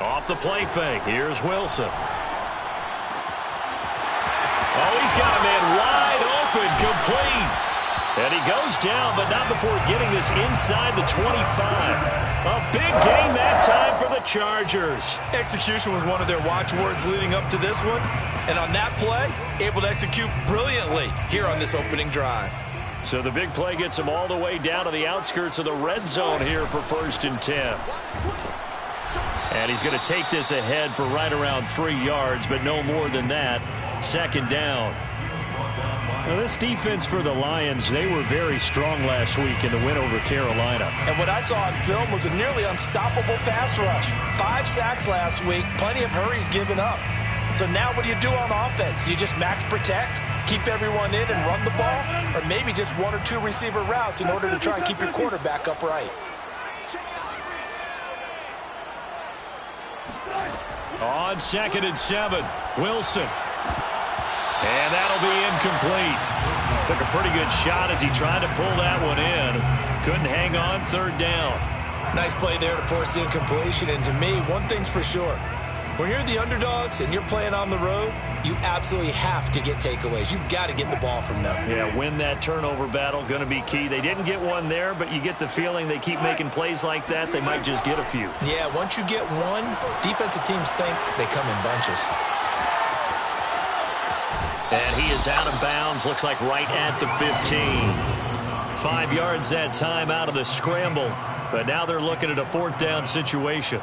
Off the play fake, here's Wilson. Oh, he's got a man wide open, complete. And he goes down, but not before getting this inside the 25. A big gain that time for the Chargers. Execution was one of their watchwords leading up to this one. And on that play, able to execute brilliantly here on this opening drive. So the big play gets him all the way down to the outskirts of the red zone here for 1st and 10. And he's going to take this ahead for right around 3 yards, but no more than that. 2nd down. Now this defense for the Lions, they were very strong last week in the win over Carolina. And what I saw on film was a nearly unstoppable pass rush. 5 sacks last week, plenty of hurries given up. So now what do you do on offense? You just max protect, keep everyone in and run the ball, or maybe just 1 or 2 receiver routes in order to try and keep your quarterback upright. On 2nd and 7, Wilson. And that'll be incomplete. Took a pretty good shot as he tried to pull that one in. Couldn't hang on, 3rd down. Nice play there to force the incompletion. And to me, one thing's for sure. When you're the underdogs and you're playing on the road, you absolutely have to get takeaways. You've got to get the ball from them. Yeah, win that turnover battle, going to be key. They didn't get one there, but you get the feeling they keep making plays like that, they might just get a few. Yeah, once you get one, defensive teams think they come in bunches. And he is out of bounds, looks like right at the 15. 5 yards that time out of the scramble, but now they're looking at a 4th down situation.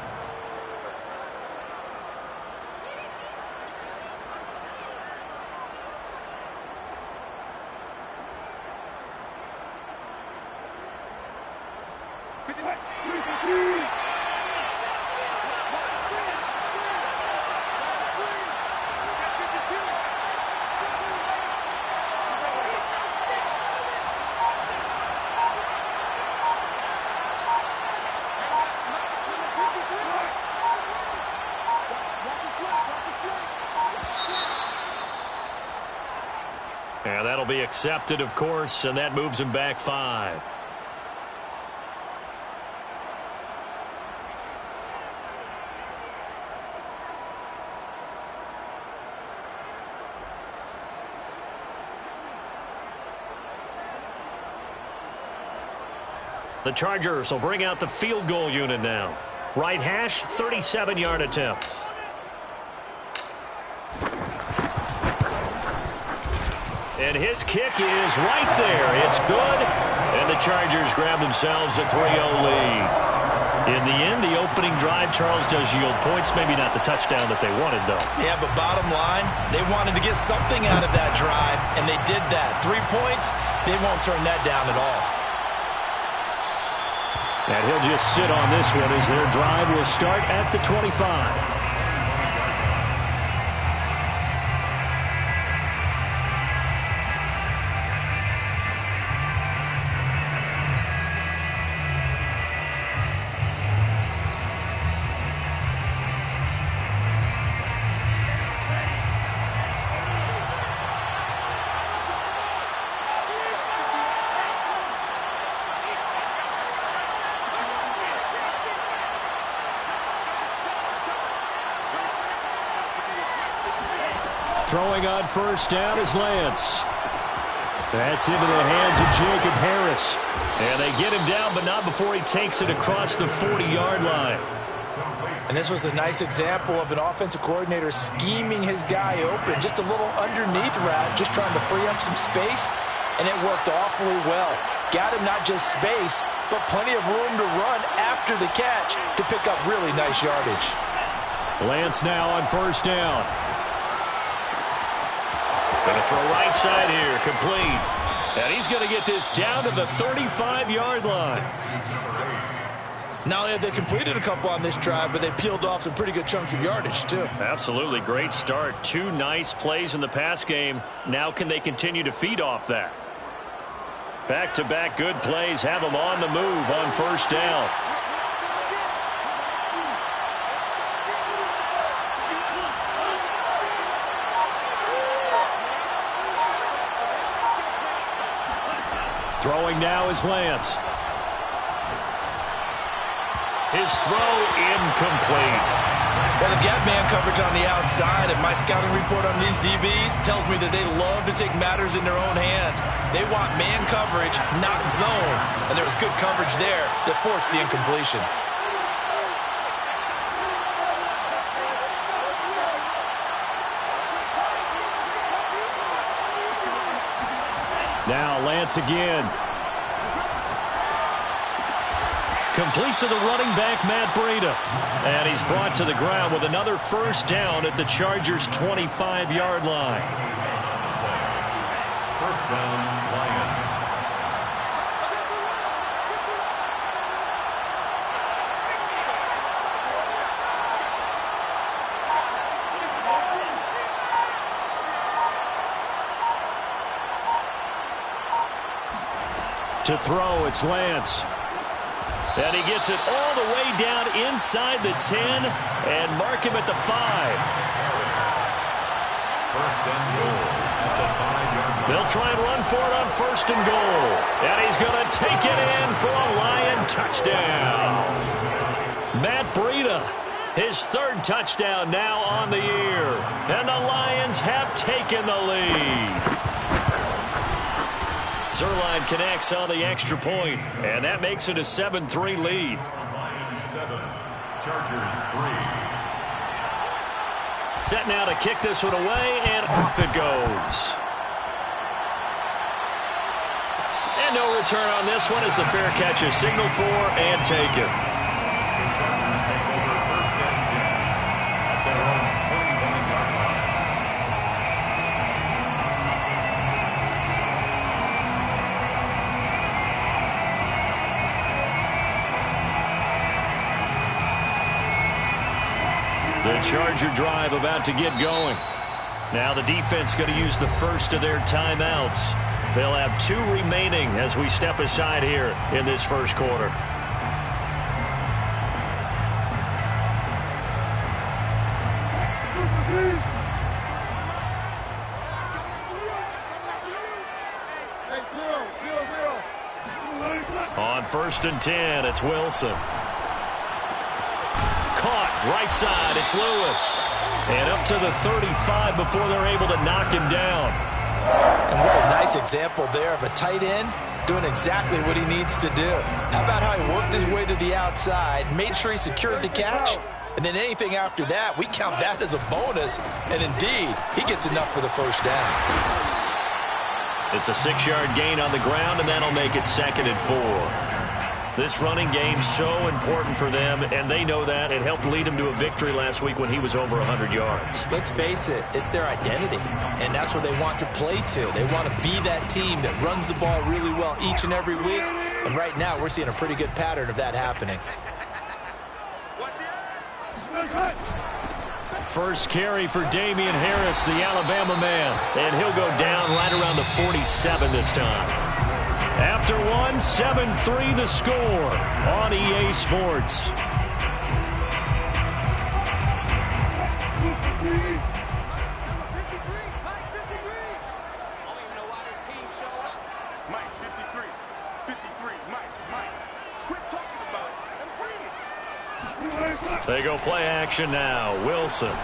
And that'll be accepted, of course, and that moves him back 5. The Chargers will bring out the field goal unit now. Right hash, 37-yard attempt. And his kick is right there. It's good. And the Chargers grab themselves a 3-0 lead. In the end, the opening drive, Charles, does yield points. Maybe not the touchdown that they wanted, though. Yeah, but bottom line, they wanted to get something out of that drive, and they did that. 3 points, they won't turn that down at all. And he'll just sit on this one as their drive will start at the 25. Throwing on 1st down is Lance. That's into the hands of Jacob Harris. And they get him down, but not before he takes it across the 40-yard line. And this was a nice example of an offensive coordinator scheming his guy open. Just a little underneath route, just trying to free up some space. And it worked awfully well. Got him not just space, but plenty of room to run after the catch to pick up really nice yardage. Lance now on 1st down. Going to throw right side here, complete. And he's going to get this down to the 35-yard line. Not only have they completed a couple on this drive, but they peeled off some pretty good chunks of yardage, too. Absolutely. Great start. 2 nice plays in the pass game. Now can they continue to feed off that? Back-to-back good plays have them on the move on 1st down. Throwing now is Lance. His throw incomplete. Well, they've got man coverage on the outside, and my scouting report on these DBs tells me that they love to take matters in their own hands. They want man coverage, not zone, and there was good coverage there that forced the incompletion. Now Lance again. Complete to the running back, Matt Breida. And he's brought to the ground with another first down at the Chargers' 25-yard line. First down, Lions. To throw, it's Lance. And he gets it all the way down inside the 10 and mark him at the 5. First and goal at the 5-yard line. They'll try and run for it on first and goal. And he's going to take it in for a Lion touchdown. Matt Breida, his third touchdown now on the year. And the Lions have taken the lead. Zerline connects on the extra point, and that makes it a 7-3 lead. Lions 7, Chargers 3. Set now to kick this one away, and off it goes. And no return on this one as the fair catch is signaled for and taken. The Chargers take over first and 10 at their own 25-yard line. The Charger drive about to get going. Now the defense going to use the first of their timeouts. They'll have 2 remaining as we step aside here in this first quarter. On first and 10, it's Wilson. Right side, it's Lewis. And up to the 35 before they're able to knock him down. And what a nice example there of a tight end doing exactly what he needs to do. How about how he worked his way to the outside, made sure he secured the catch, and then anything after that, we count that as a bonus. And indeed, he gets enough for the first down. It's a 6-yard gain on the ground, and that'll make it 2nd and 4. This running game's so important for them, and they know that. It helped lead them to a victory last week when he was over 100 yards. Let's face it, it's their identity, and that's what they want to play to. They want to be that team that runs the ball really well each and every week, and right now we're seeing a pretty good pattern of that happening. First carry for Damian Harris, the Alabama man, and he'll go down right around the 47 this time. After 7-3 the score on EA Sports. Mike, 53, Mike, quit talking about it and bring it. They go play action now. Wilson.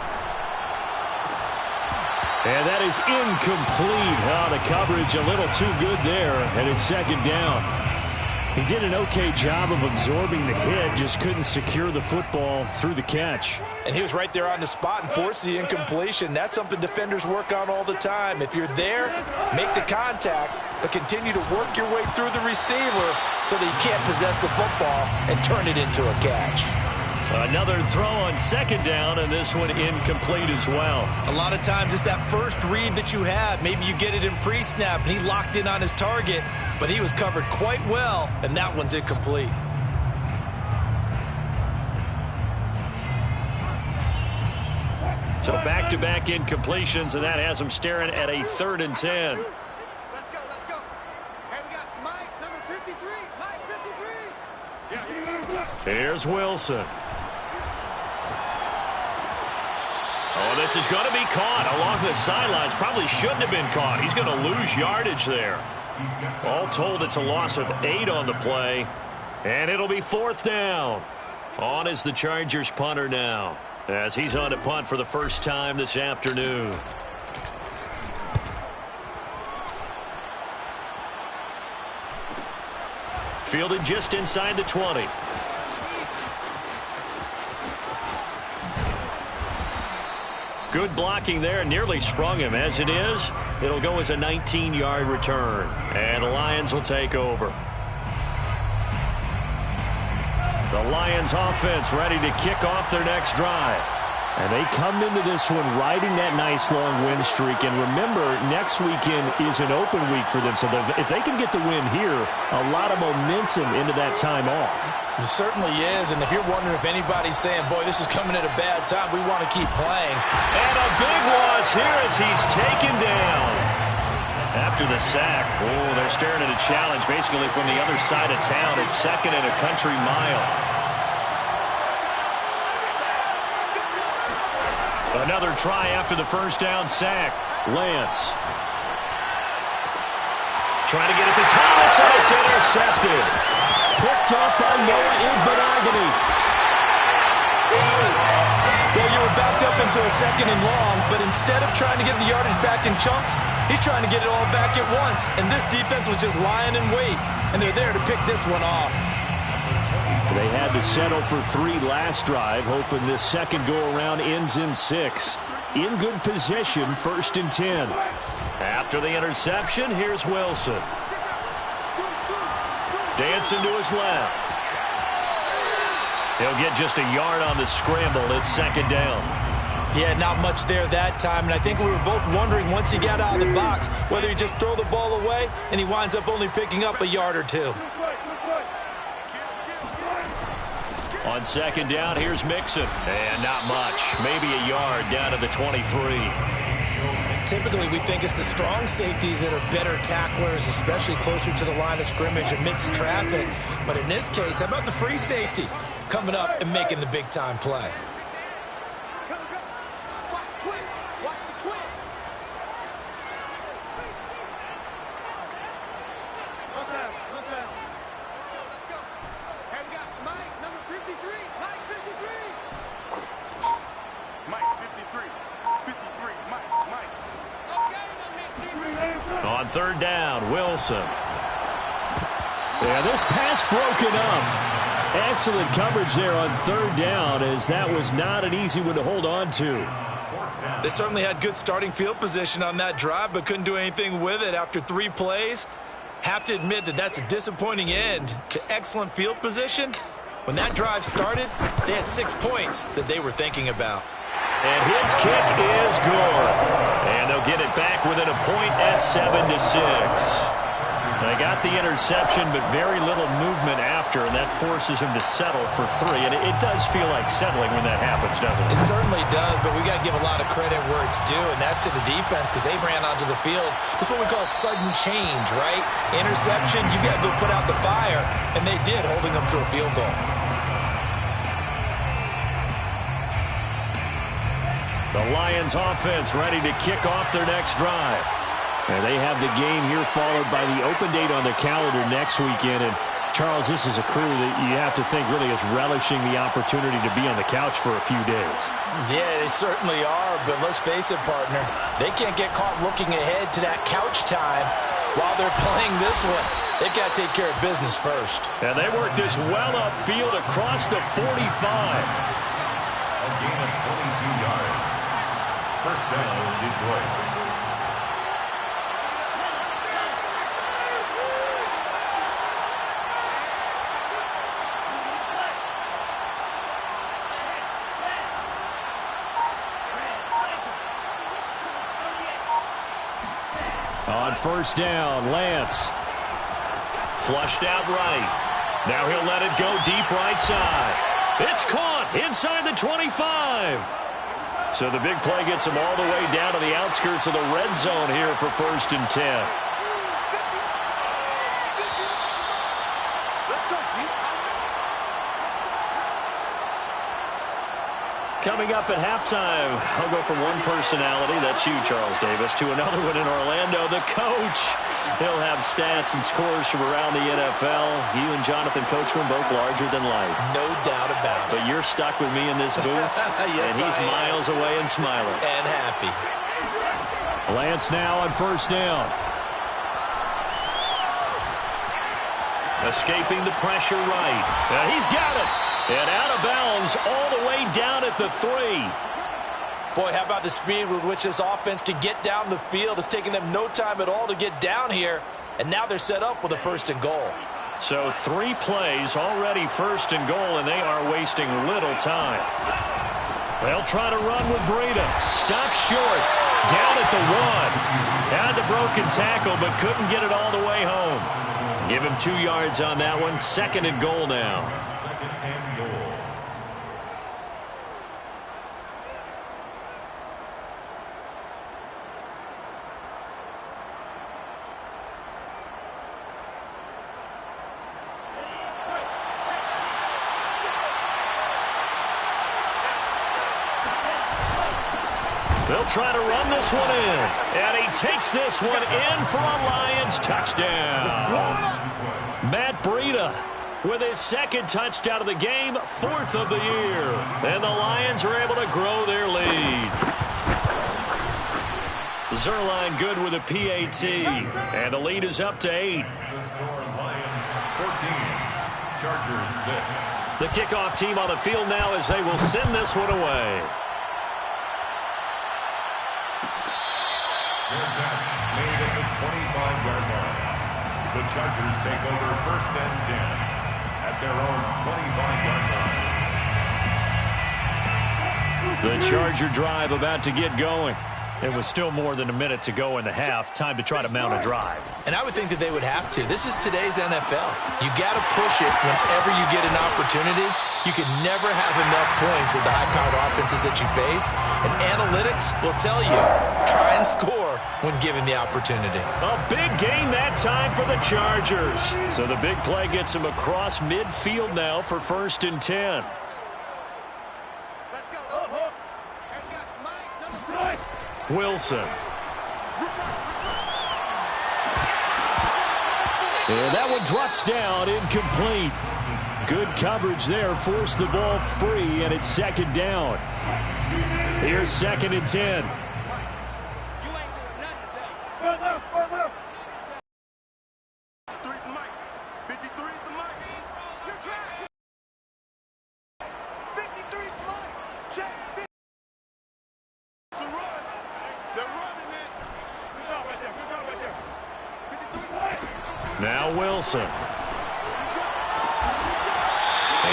And that is incomplete. Oh, the coverage a little too good there, and it's 2nd down. He did an okay job of absorbing the hit, just couldn't secure the football through the catch. And he was right there on the spot and forced the incompletion. That's something defenders work on all the time. If you're there, make the contact, but continue to work your way through the receiver so that you can't possess the football and turn it into a catch. Another throw on 2nd down, and this one incomplete as well. A lot of times it's that first read that you have. Maybe you get it in pre-snap, and he locked in on his target, but he was covered quite well, and that one's incomplete. So back-to-back incompletions, and that has them staring at a 3rd and 10. Let's go. Hey, we got Mike, number 53. Mike, 53. Here's Wilson. Oh, this is going to be caught along the sidelines. Probably shouldn't have been caught. He's going to lose yardage there. All told, it's a loss of 8 on the play, and it'll be 4th down. On is the Chargers punter now, as he's on to punt for the first time this afternoon. Fielded just inside the 20. Good blocking there, nearly sprung him. As it is, it'll go as a 19-yard return, and the Lions will take over. The Lions offense ready to kick off their next drive. And they come into this one riding that nice long win streak. And remember, next weekend is an open week for them. So if they can get the win here, a lot of momentum into that time off. It certainly is. And if you're wondering if anybody's saying, boy, this is coming at a bad time, we want to keep playing. And a big loss here as he's taken down. After the sack, they're staring at a challenge basically from the other side of town. It's second and a country mile. Another try after the first down sack. Lance. Trying to get it to Thomas, and it's intercepted. Picked up by Noah Igbinoghene. Well, you were backed up into a second and long, but instead of trying to get the yardage back in chunks, he's trying to get it all back at once. And this defense was just lying in wait, and they're there to pick this one off. They had to settle for 3 last drive, hoping this second go-around ends in 6. In good position, 1st and 10. After the interception, here's Wilson. Dancing to his left. He'll get just a yard on the scramble. It's 2nd down. Yeah, not much there that time, and I think we were both wondering once he got out of the box whether he just throw the ball away, and he winds up only picking up a yard or 2. On 2nd down, here's Mixon. And not much. Maybe a yard down to the 23. Typically, we think it's the strong safeties that are better tacklers, especially closer to the line of scrimmage amidst traffic. But in this case, how about the free safety coming up and making the big-time play? On 3rd down, Wilson. Yeah, this pass broken up. Excellent coverage there on 3rd down, as that was not an easy one to hold on to. They certainly had good starting field position on that drive, but couldn't do anything with it after 3 plays. Have to admit that that's a disappointing end to excellent field position. When that drive started, they had 6 points that they were thinking about. And his kick is good. And they'll get it back within a point at 7-6. They got the interception, but very little movement after, and that forces him to settle for 3. And it does feel like settling when that happens, doesn't it? It certainly does, but we got to give a lot of credit where it's due, and that's to the defense because they ran onto the field. This is what we call sudden change, right? Interception, you got to go put out the fire, and they did, holding them to a field goal. The Lions offense ready to kick off their next drive. And they have the game here followed by the open date on their calendar next weekend. And, Charles, this is a crew that you have to think really is relishing the opportunity to be on the couch for a few days. Yeah, they certainly are. But let's face it, partner, they can't get caught looking ahead to that couch time while they're playing this one. They've got to take care of business first. And they work this well upfield across the 45. A gain of 22 yards. First down, Detroit. On 1st down, Lance. Flushed out right. Now he'll let it go deep right side. It's caught inside the 25. So the big play gets him all the way down to the outskirts of the red zone here for 1st and 10. Coming up at halftime, I'll go from one personality, that's you, Charles Davis, to another one in Orlando, the coach. He'll have stats and scores from around the NFL. You and Jonathan Coachman both larger than life. No doubt about it. But you're stuck with me in this booth, yes, and he's miles away and smiling. And happy. Lance now on first down. Escaping the pressure right. He's got it. And out of bounds all the way down at the 3. Boy, how about the speed with which this offense can get down the field? It's taking them no time at all to get down here. And now they're set up with a 1st and goal. So 3 plays already 1st and goal, and they are wasting little time. They'll try to run with Breida. Stops short. Down at the 1. Had the broken tackle, but couldn't get it all the way home. Give him 2 yards on that one. 2nd and goal now. 2nd and goal. They'll try to run this one in. And he takes this one in for a Lions touchdown. Matt Breida with his 2nd touchdown of the game, 4th of the year. And the Lions are able to grow their lead. Zerline good with a PAT. And the lead is up to 8. The score, Lions 14, Chargers 6. The kickoff team on the field now as they will send this one away. Their catch made at the 25-yard line. The Chargers take over 1st and 10 at their own 25-yard line. The Charger drive about to get going. It was still more than a minute to go in the half. Time to try to mount a drive. And I would think that they would have to. This is today's NFL. You got to push it whenever you get an opportunity. You can never have enough points with the high-powered offenses that you face. And analytics will tell you, try and score when given the opportunity. A big gain that time for the Chargers. So the big play gets them across midfield now for 1st and 10. Wilson. And that one drops down, incomplete. Good coverage there, forced the ball free, and it's 2nd down. Here's 2nd and 10. Now Wilson. And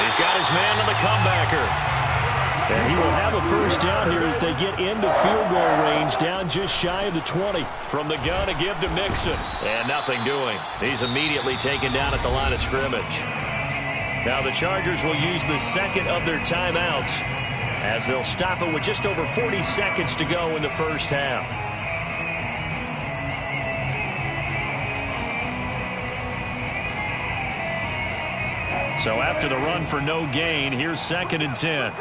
he's got his man on the comebacker. And he will have a 1st down here as they get into field goal range, down just shy of the 20. From the gun to give to Mixon. And nothing doing. He's immediately taken down at the line of scrimmage. Now the Chargers will use the 2nd of their timeouts as they'll stop it with just over 40 seconds to go in the 1st half. So after the run for no gain, here's 2nd and 10.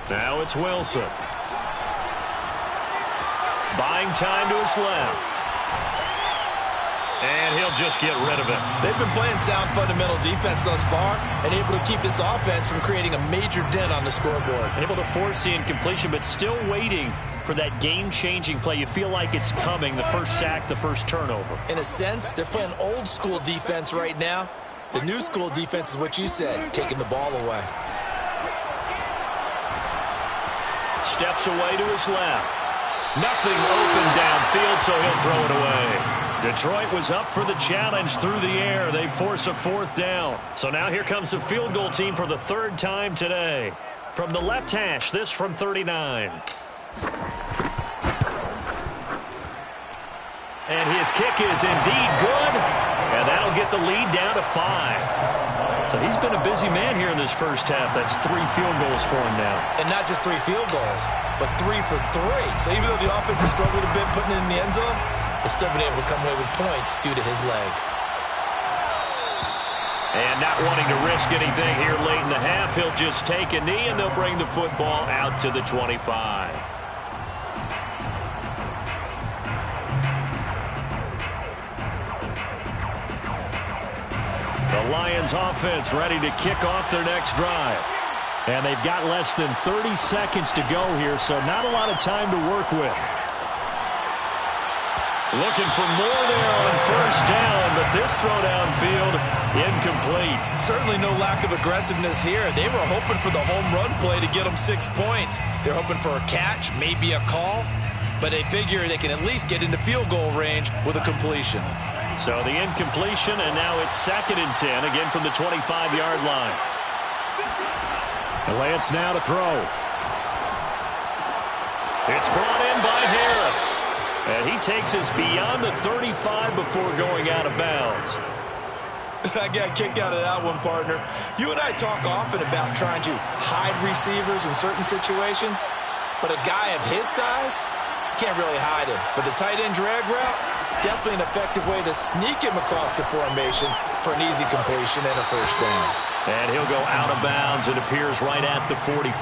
Now it's Wilson. Buying time to his left. And he'll just get rid of it. They've been playing sound fundamental defense thus far and able to keep this offense from creating a major dent on the scoreboard. Able to force the incompletion, but still waiting for that game-changing play. You feel like it's coming, the first sack, the first turnover. In a sense, they're playing old-school defense right now. The new-school defense is what you said, taking the ball away. Steps away to his left. Nothing open downfield, so he'll throw it away. Detroit was up for the challenge through the air. They force a 4th down. So now here comes the field goal team for the 3rd time today. From the left hash, this from 39. And his kick is indeed good. And that'll get the lead down to 5. So he's been a busy man here in this first half. That's 3 field goals for him now. And not just 3 field goals, but 3 for 3. So even though the offense has struggled a bit putting it in the end zone, they've still been able to come away with points due to his leg. And not wanting to risk anything here late in the half, he'll just take a knee, and they'll bring the football out to the 25. The Lions offense ready to kick off their next drive. And they've got less than 30 seconds to go here, so not a lot of time to work with. Looking for more there on first down, but this throw downfield incomplete. Certainly no lack of aggressiveness here. They were hoping for the home run play to get them 6 points. They're hoping for a catch, maybe a call, but they figure they can at least get into field goal range with a completion. So the incompletion, and now it's 2nd and 10, again from the 25-yard line. Lance now to throw. It's brought in by Harris. And he takes us beyond the 35 before going out of bounds. I got a kick out of that one, partner. You and I talk often about trying to hide receivers in certain situations, but a guy of his size can't really hide him. But the tight end drag route, definitely an effective way to sneak him across the formation for an easy completion and a first down. And he'll go out of bounds. It appears right at the 45.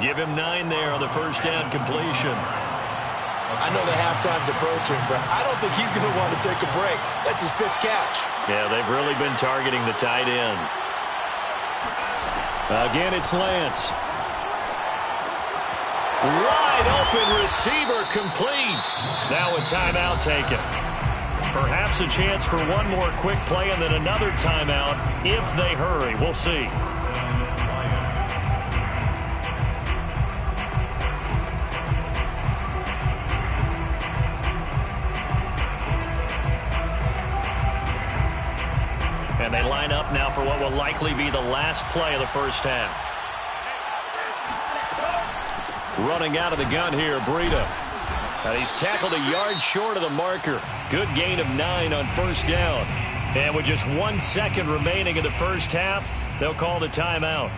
Give him 9 there on the first down completion. I know the halftime's approaching, but I don't think he's going to want to take a break. That's his 5th catch. Yeah, they've really been targeting the tight end. Again, it's Lance. Wide open receiver complete. Now a timeout taken. Perhaps a chance for one more quick play and then another timeout if they hurry. We'll see. And they line up now for what will likely be the last play of the first half. Running out of the gun here, Breida. And he's tackled a yard short of the marker. Good gain of 9 on first down. And with just 1 second remaining in the first half, they'll call the timeout.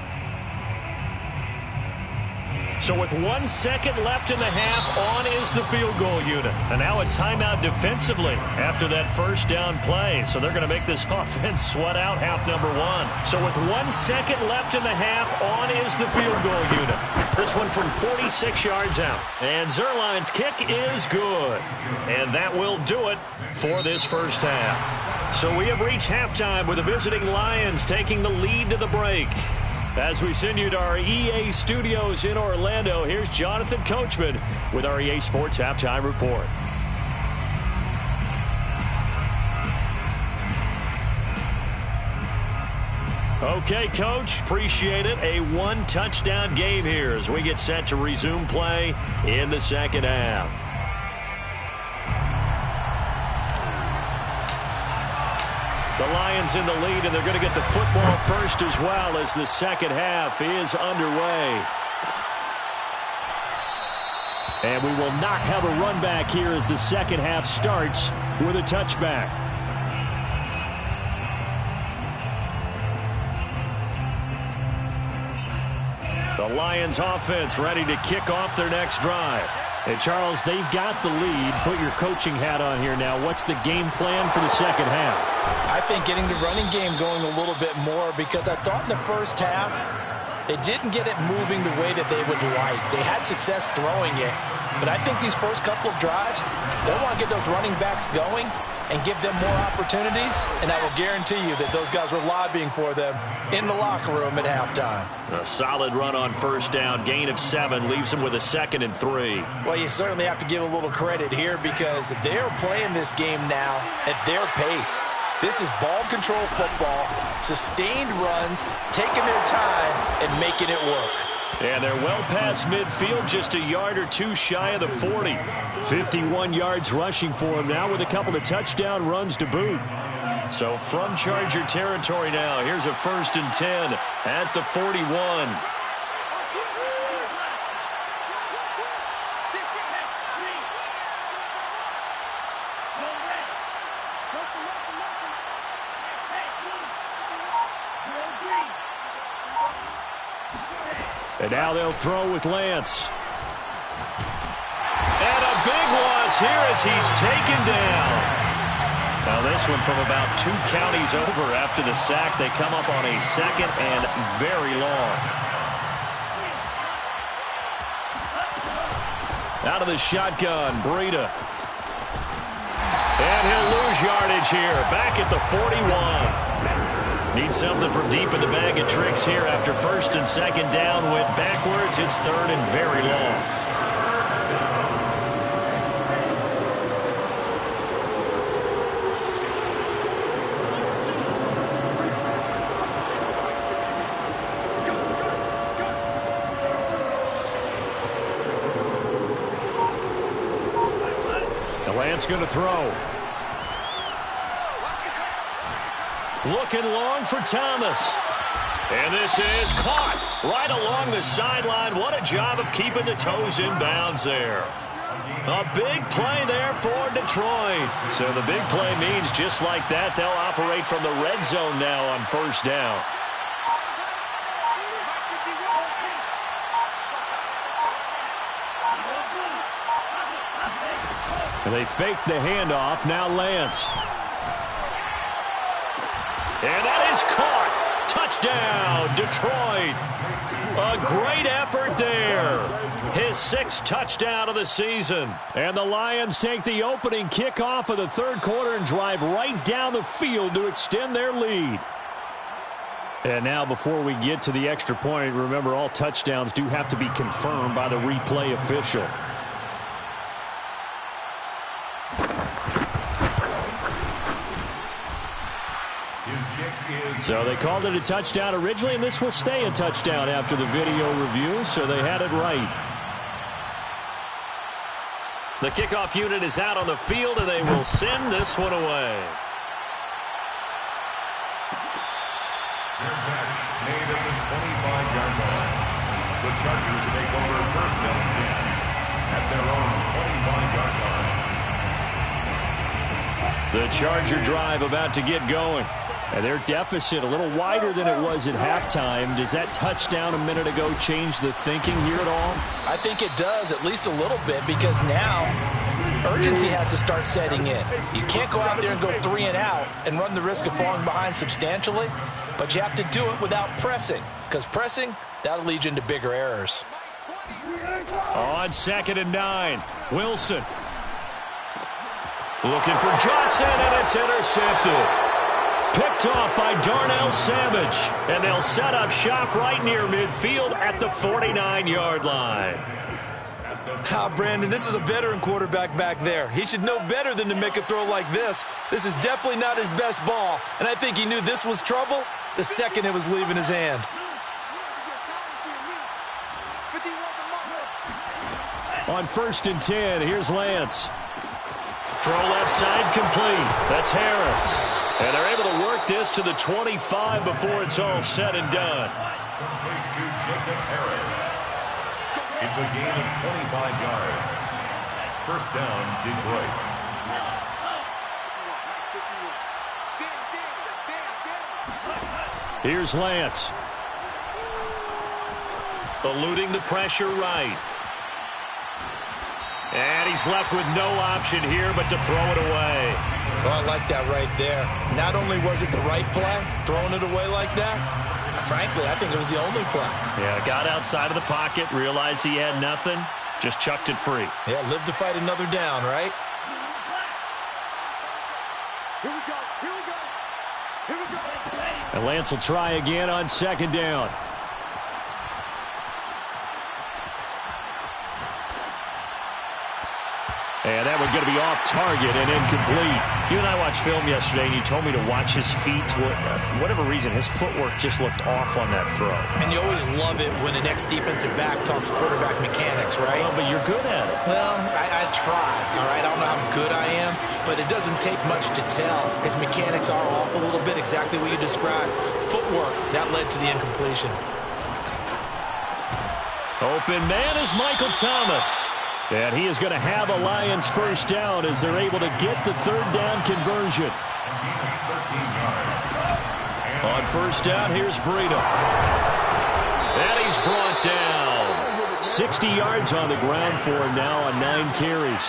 So with 1 second left in the half, on is the field goal unit. And now a timeout defensively after that first down play. So they're going to make this offense sweat out half number 1. So with 1 second left in the half, on is the field goal unit. This one from 46 yards out. And Zuerlein's kick is good. And that will do it for this first half. So we have reached halftime with the visiting Lions taking the lead to the break. As we send you to our EA studios in Orlando, here's Jonathan Coachman with our EA Sports Halftime Report. Okay, Coach, appreciate it. A 1-touchdown game here as we get set to resume play in the second half. The Lions in the lead, and they're going to get the football first as well as the second half is underway. And we will not have a run back here as the second half starts with a touchback. The Lions offense ready to kick off their next drive. And Charles, they've got the lead. Put your coaching hat on here now. What's the game plan for the second half? I think getting the running game going a little bit more, because I thought in the first half they didn't get it moving the way that they would like. They had success throwing it, but I think these first couple of drives, they want to get those running backs going and give them more opportunities, and I will guarantee you that those guys were lobbying for them in the locker room at halftime. A solid run on first down. Gain of 7 leaves them with a 2nd and 3. Well, you certainly have to give a little credit here because they're playing this game now at their pace. This is ball control football, sustained runs, taking their time and making it work. And they're well past midfield, just a yard or 2 shy of the 40. 51 yards rushing for him now with a couple of touchdown runs to boot. So from Charger territory now, here's a 1st and 10 at the 41. And now they'll throw with Lance. And a big loss here as he's taken down. Now this one from about 2 counties over after the sack. They come up on a 2nd and very long. Out of the shotgun, Breida. And he'll lose yardage here, back at the 41. Need something from deep in the bag of tricks here after 1st and 2nd down. Went backwards. It's 3rd and very long. Lance going to throw. Looking long for Thomas. And this is caught right along the sideline. What a job of keeping the toes in bounds there. A big play there for Detroit. So the big play means just like that, they'll operate from the red zone now on 1st down. And they fake the handoff. Now Lance. And that is caught. Touchdown, Detroit. A great effort there. His 6th touchdown of the season. And the Lions take the opening kickoff of the 3rd quarter and drive right down the field to extend their lead. And now before we get to the extra point, remember all touchdowns do have to be confirmed by the replay official. So they called it a touchdown originally, and this will stay a touchdown after the video review, so they had it right. The kickoff unit is out on the field, and they will send this one away. Their catch made at the 25-yard line. The Chargers take over 1st and 10 at their own 25-yard line. The Charger drive about to get going. And their deficit a little wider than it was at halftime. Does that touchdown a minute ago change the thinking here at all? I think it does, at least a little bit, because now urgency has to start setting in. You can't go out there and go 3 and out and run the risk of falling behind substantially, but you have to do it without pressing, because pressing, that'll lead you into bigger errors. On 2nd and 9, Wilson. Looking for Johnson, and it's intercepted. Picked off by Darnell Savage. And they'll set up shop right near midfield at the 49-yard line. Brandon, this is a veteran quarterback back there. He should know better than to make a throw like this. This is definitely not his best ball. And I think he knew this was trouble the second it was leaving his hand. On 1st and 10, here's Lance. Throw left side complete. That's Harris. And they're able to work this to the 25 before it's all said and done. Complete to Jacob Harris. It's a gain of 25 yards. 1st down, Detroit. Here's Lance. Eluding the pressure right. And he's left with no option here but to throw it away. Oh, I like that right there. Not only was it the right play, throwing it away like that, frankly, I think it was the only play. Yeah, got outside of the pocket, realized he had nothing, just chucked it free. Yeah, live to fight another down, right? Here we go. Here we go. Here we go. And Lance will try again on 2nd down. And that one going to be off target and incomplete. You and I watched film yesterday, and you told me to watch his feet. For whatever reason, his footwork just looked off on that throw. And you always love it when an ex-defensive back talks quarterback mechanics, right? Well, but you're good at it. Well, I try, all right? I don't know how good I am, but it doesn't take much to tell. His mechanics are off a little bit, exactly what you described. Footwork, that led to the incompletion. Open man is Michael Thomas. And he is going to have a Lions 1st down as they're able to get the 3rd down conversion. On 1st down, here's Breida. And he's brought down. 60 yards on the ground for him now on 9 carries.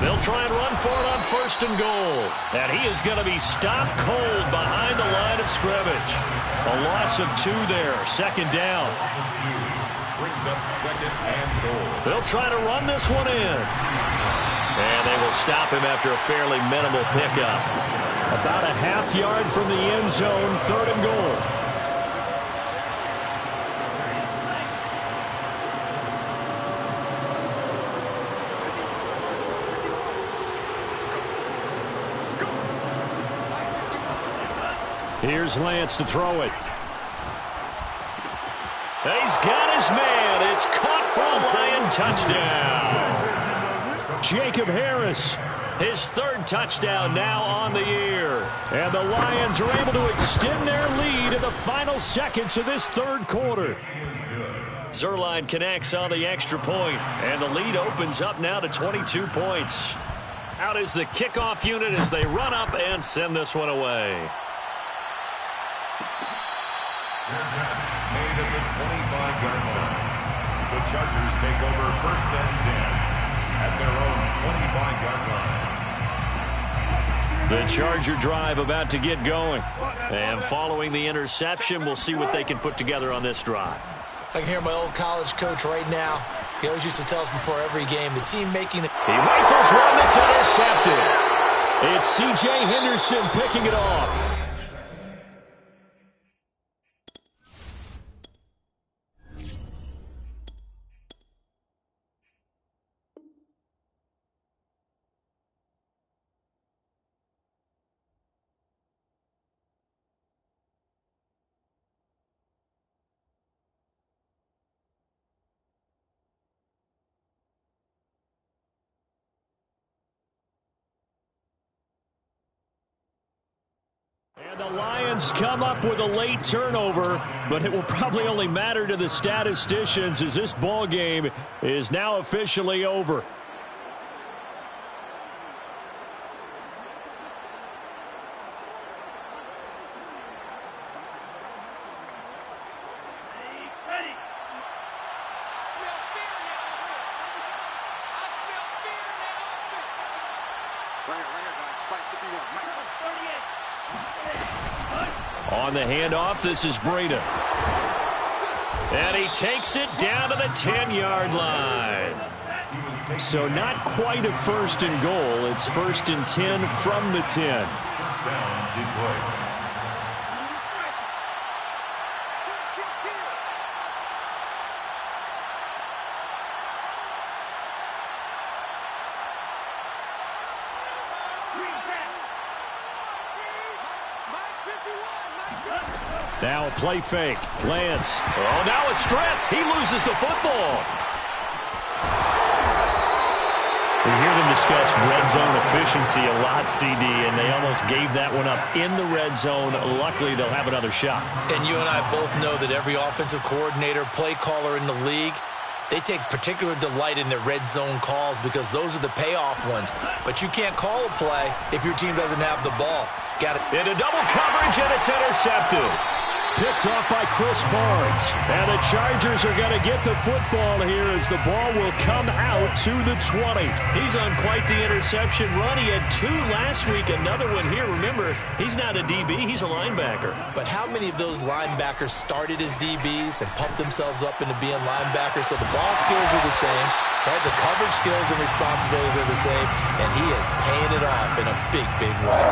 They'll try and run for it on 1st and goal. And he is going to be stopped cold behind the line of scrimmage. A loss of 2 there. 2nd down. Brings up 2nd and goal. They'll try to run this one in. And they will stop him after a fairly minimal pickup. About a half yard from the end zone, 3rd and goal. Here's Lance to throw it. And he's got his man. It's caught for a Lion touchdown. Jacob Harris, his 3rd touchdown now on the year. And the Lions are able to extend their lead in the final seconds of this 3rd quarter. Zerline connects on the extra point, and the lead opens up now to 22 points. Out is the kickoff unit as they run up and send this one away. Made at the 25-yard line. The Chargers take over 1st and 10 at their own 25-yard line. The Charger drive about to get going. And following the interception, we'll see what they can put together on this drive. I can hear my old college coach right now. He always used to tell us before every game, the team making it. He rifles one that's intercepted. It's C.J. Henderson picking it off. And the Lions come up with a late turnover, but it will probably only matter to the statisticians as this ball game is now officially over. On the handoff, this is Breda. And he takes it down to the 10-yard line. So not quite a 1st and goal. It's 1st and 10 from the 10. Down, Detroit. Now a play fake. Lance. Oh, now a strip. He loses the football. We hear them discuss red zone efficiency a lot, CD, and they almost gave that one up in the red zone. Luckily, they'll have another shot. And you and I both know that every offensive coordinator, play caller in the league, they take particular delight in their red zone calls because those are the payoff ones. But you can't call a play if your team doesn't have the ball. Got it. Into double coverage, and it's intercepted. Picked off by Chris Barnes. And the Chargers are going to get the football here as the ball will come out to the 20. He's on quite the interception run. He had 2 last week, another one here. Remember, he's not a DB, he's a linebacker. But how many of those linebackers started as DBs and pumped themselves up into being linebackers? So the ball skills are the same, right? The coverage skills and responsibilities are the same, and he is paying it off in a big, big way.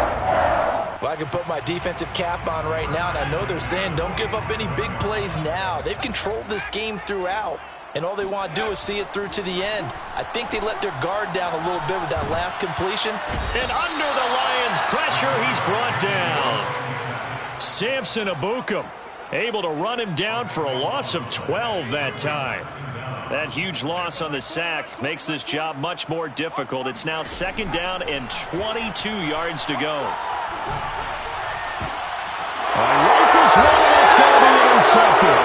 Well, I can put my defensive cap on right now, and I know they're saying don't give up any big plays now. They've controlled this game throughout, and all they want to do is see it through to the end. I think they let their guard down a little bit with that last completion. And under the Lions' pressure, he's brought down. Samson Abukum able to run him down for a loss of 12 that time. That huge loss on the sack makes this job much more difficult. It's now 2nd down and 22 yards to go. Rifles one, that's going to be intercepted.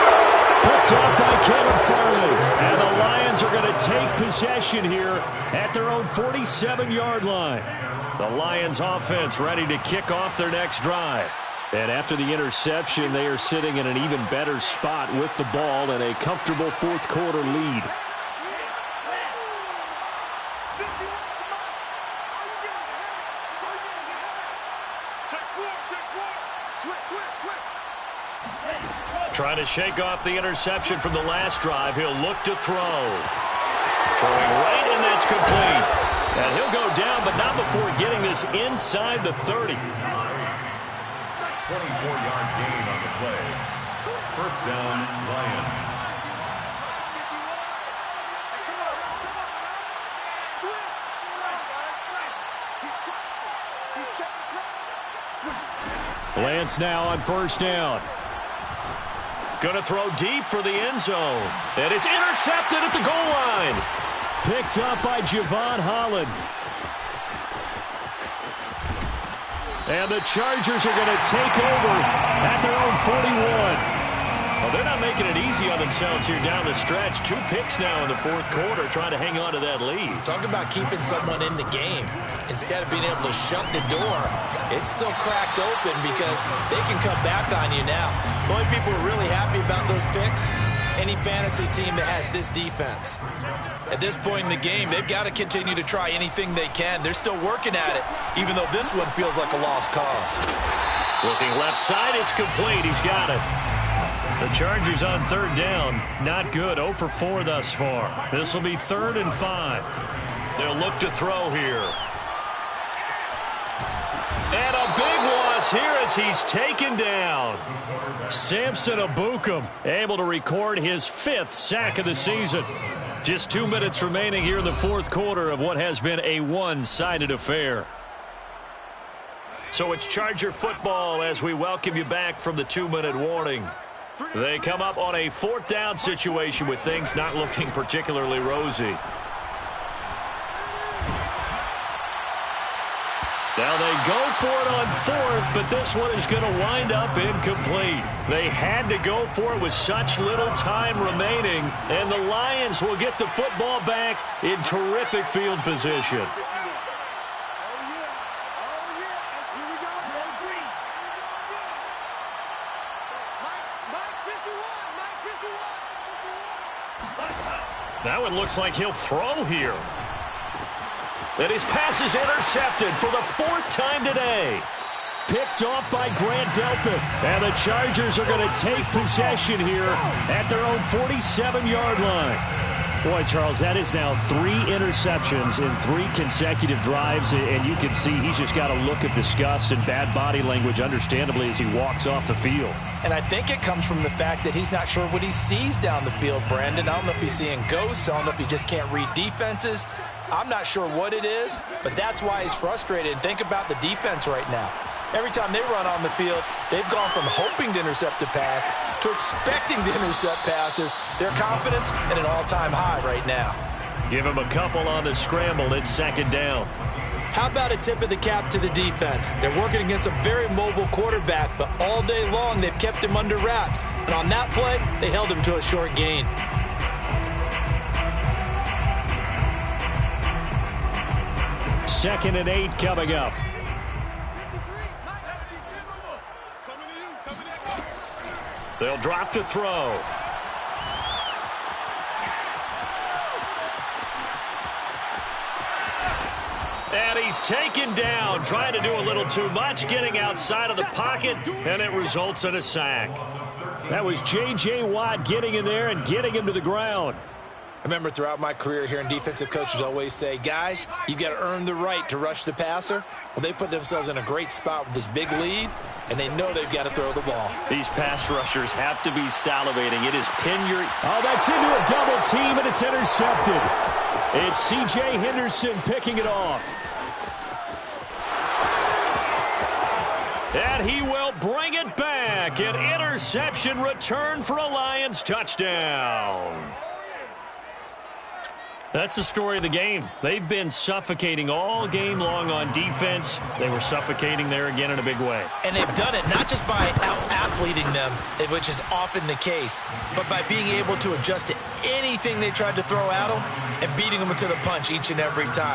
Picked off by Kevin Farley. And the Lions are going to take possession here at their own 47-yard line. The Lions offense ready to kick off their next drive. And after the interception, they are sitting in an even better spot with the ball and a comfortable fourth quarter lead. Trying to shake off the interception from the last drive. He'll look to throw. Throwing right, and that's complete. And he'll go down, but not before getting this inside the 30. 24-yard gain on the play. First down, Lions. Lance now on first down. Going to throw deep for the end zone. And it's intercepted at the goal line. Picked up by Javon Holland. And the Chargers are going to take over at their own 41. Well, they're not making it easy on themselves here down the stretch. 2 picks now in the fourth quarter, trying to hang on to that lead. Talk about keeping someone in the game. Instead of being able to shut the door, it's still cracked open because they can come back on you now. The only people who are really happy about those picks, any fantasy team that has this defense. At this point in the game, they've got to continue to try anything they can. They're still working at it, even though this one feels like a lost cause. Looking left side, it's complete. He's got it. The Chargers on third down. Not good. 0 for 4 thus far. This will be 3rd and 5. They'll look to throw here. And a big loss here as he's taken down. Samson Abukum able to record his 5th sack of the season. Just 2 minutes remaining here in the fourth quarter of what has been a one-sided affair. So it's Charger football as we welcome you back from the 2-minute warning. They come up on a 4th down situation with things not looking particularly rosy. Now they go for it on 4th, but this one is going to wind up incomplete. They had to go for it with such little time remaining, and the Lions will get the football back in terrific field position. That one looks like he'll throw here. And his pass is intercepted for the 4th time today. Picked off by Grant Delpit. And the Chargers are going to take possession here at their own 47-yard line. Boy, Charles, that is now 3 interceptions in 3 consecutive drives. And you can see he's just got a look of disgust and bad body language, understandably, as he walks off the field. And I think it comes from the fact that he's not sure what he sees down the field, Brandon. I don't know if he's seeing ghosts. I don't know if he just can't read defenses. I'm not sure what it is, but that's why he's frustrated. And think about the defense right now. Every time they run on the field, they've gone from hoping to intercept a pass to expecting to intercept passes. Their confidence at an all-time high right now. Give him a couple on the scramble. It's 2nd down. How about a tip of the cap to the defense? They're working against a very mobile quarterback, but all day long they've kept him under wraps. And on that play, they held him to a short gain. Second and 8 coming up. They'll drop to throw. And he's taken down, trying to do a little too much, getting outside of the pocket, and it results in a sack. That was J.J. Watt getting in there and getting him to the ground. I remember throughout my career hearing defensive coaches always say, guys, you got to earn the right to rush the passer. Well, they put themselves in a great spot with this big lead, and they know they've got to throw the ball. These pass rushers have to be salivating. It is pin your... Oh, that's into a double team, and it's intercepted. It's C.J. Henderson picking it off. And he will bring it back. An interception return for a Lions touchdown. That's the story of the game. They've been suffocating all game long on defense. They were suffocating there again in a big way. And they've done it not just by out-athleting them, which is often the case, but by being able to adjust to anything they tried to throw at them and beating them to the punch each and every time.